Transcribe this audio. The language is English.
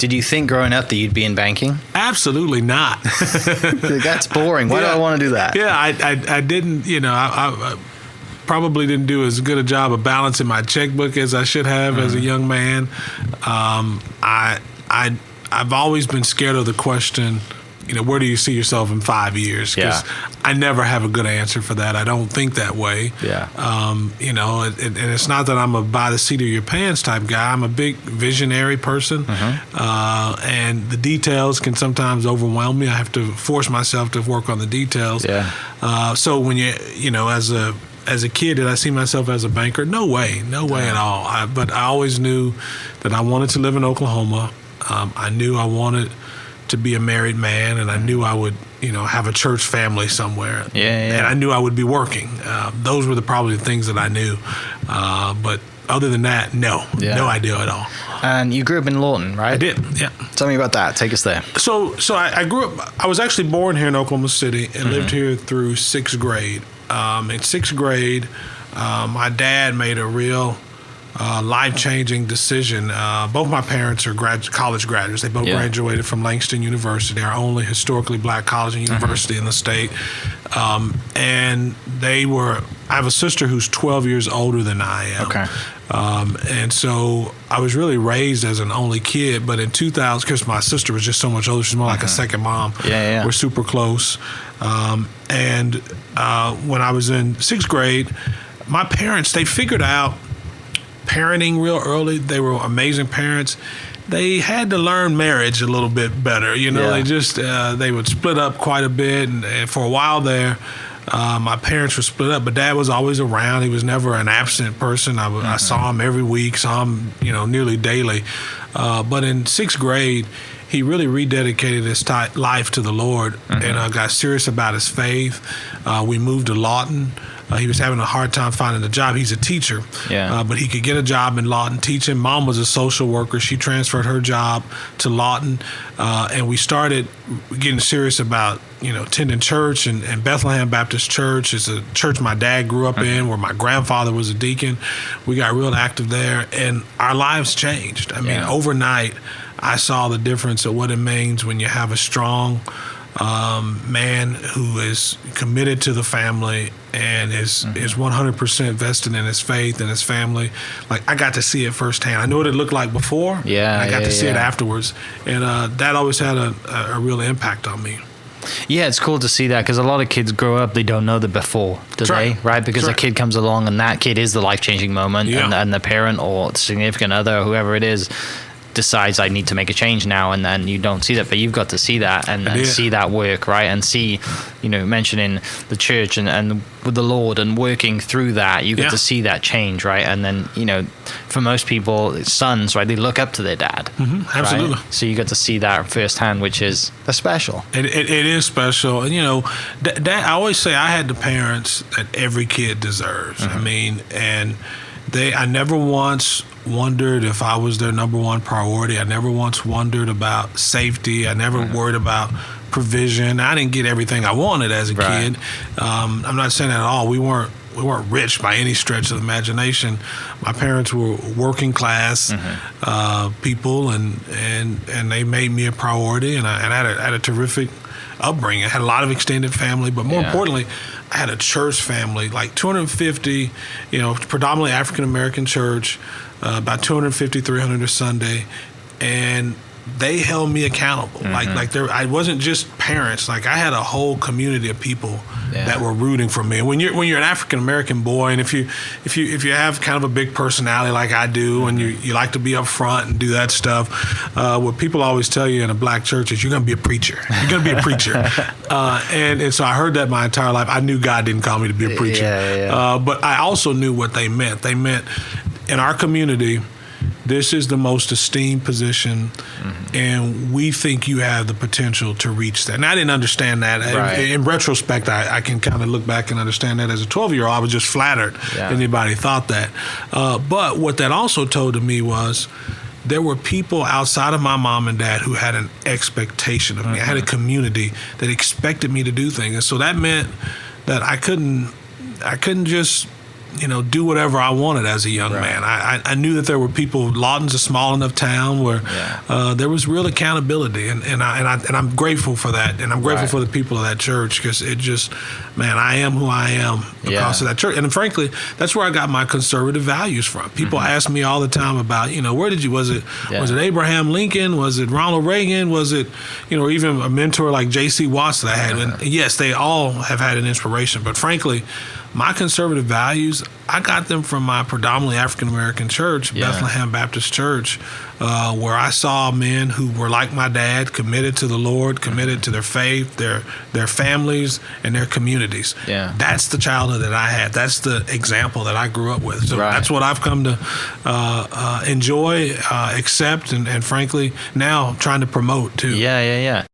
Did you think growing up that you'd be in banking? Absolutely not. That's boring. Why do I want to do that? Yeah, I didn't, I probably didn't do as good a job of balancing my checkbook as I should have as a young man. I've always been scared of the question, where do you see yourself in 5 years? Because I never have a good answer for that. I don't think that way. Yeah. And it's not that I'm a by the seat of your pants type guy. I'm a big visionary person. And the details can sometimes overwhelm me. I have to force myself to work on the details. Yeah. So when as a kid, did I see myself as a banker? No way at all. But I always knew that I wanted to live in Oklahoma. I knew I wanted to be a married man, and I knew I would, have a church family somewhere. Yeah. And I knew I would be working. Those were probably the things that I knew. But other than that, no idea at all. And you grew up in Lawton, right? I did, yeah. Tell me about that. Take us there. So I grew up, I was actually born here in Oklahoma City and lived here through 6th grade. In 6th grade, my dad made a real life-changing decision. Both my parents are college graduates. They both graduated from Langston University, our only historically black college and university in the state. And I have a sister who's 12 years older than I am. Okay. And so I was really raised as an only kid, but in 2000, because my sister was just so much older, she's more like a second mom. Yeah. We're super close. And when I was in 6th grade, my parents, they figured out parenting real early. They were amazing parents. They had to learn marriage a little bit better. They just, they would split up quite a bit. And for a while there, my parents were split up, but Dad was always around. He was never an absent person. I saw him every week, saw him, nearly daily. But in 6th grade, he really rededicated his life to the Lord and got serious about his faith. We moved to Lawton. He was having a hard time finding a job. He's a teacher, but he could get a job in Lawton teaching. Mom was a social worker. She transferred her job to Lawton, and we started getting serious about attending church. And Bethlehem Baptist Church is a church my dad grew up in, where my grandfather was a deacon. We got real active there, and our lives changed. I mean, overnight, I saw the difference of what it means when you have a strong man who is committed to the family and is 100% vested in his faith and his family. Like, I got to see it firsthand. I knew what it looked like before. I got to see it afterwards, and that always had a real impact on me. Yeah, it's cool to see that, because a lot of kids grow up, they don't know the before, do they? Right? Because a kid comes along and that kid is the life-changing moment, and the parent or significant other or whoever it is decides I need to make a change now, and then you don't see that, but you've got to see that and see that work, right? And see, mentioning the church and with the Lord and working through that, you get to see that change, right? And then, for most people, sons, right, they look up to their dad. Absolutely. Right? So you get to see that firsthand, which is special. It is special. And, Dad, I always say I had the parents that every kid deserves. I mean, and I never once wondered if I was their number one priority. I never once wondered about safety. I never worried about provision. I didn't get everything I wanted as a kid. I'm not saying that at all. We weren't rich by any stretch of the imagination. My parents were working class people, and they made me a priority. And I had a terrific upbringing. I had a lot of extended family, but more importantly, I had a church family, like 250, predominantly African American church, about 250, 300 a Sunday, and they held me accountable. I wasn't just parents. Like, I had a whole community of people that were rooting for me. And when you're an African American boy, and if you have kind of a big personality like I do, and you like to be up front and do that stuff, what people always tell you in a black church is you're going to be a preacher. You're going to be a preacher. And so I heard that my entire life. I knew God didn't call me to be a preacher. But I also knew what they meant. They meant, in our community, this is the most esteemed position, and we think you have the potential to reach that. And I didn't understand that. Right. In retrospect, I can kind of look back and understand that. As a 12-year-old, I was just flattered anybody thought that. But what that also told to me was there were people outside of my mom and dad who had an expectation of me. I had a community that expected me to do things. And so that meant that I couldn't just do whatever I wanted as a young man. I knew that there were people. Lawton's a small enough town where there was real accountability, and I'm grateful for that, and I'm grateful for the people of that church, because it just, man, I am who I am because of that church. And frankly, that's where I got my conservative values from. People ask me all the time about, where did you, was it Abraham Lincoln? Was it Ronald Reagan? Was it, or even a mentor like J.C. Watts that I had? And yes, they all have had an inspiration, but frankly, my conservative values, I got them from my predominantly African-American church, Bethlehem Baptist Church, where I saw men who were like my dad, committed to the Lord, committed to their faith, their families, and their communities. Yeah. That's the childhood that I had. That's the example that I grew up with. So that's what I've come to enjoy, accept, and frankly, now trying to promote too. Yeah.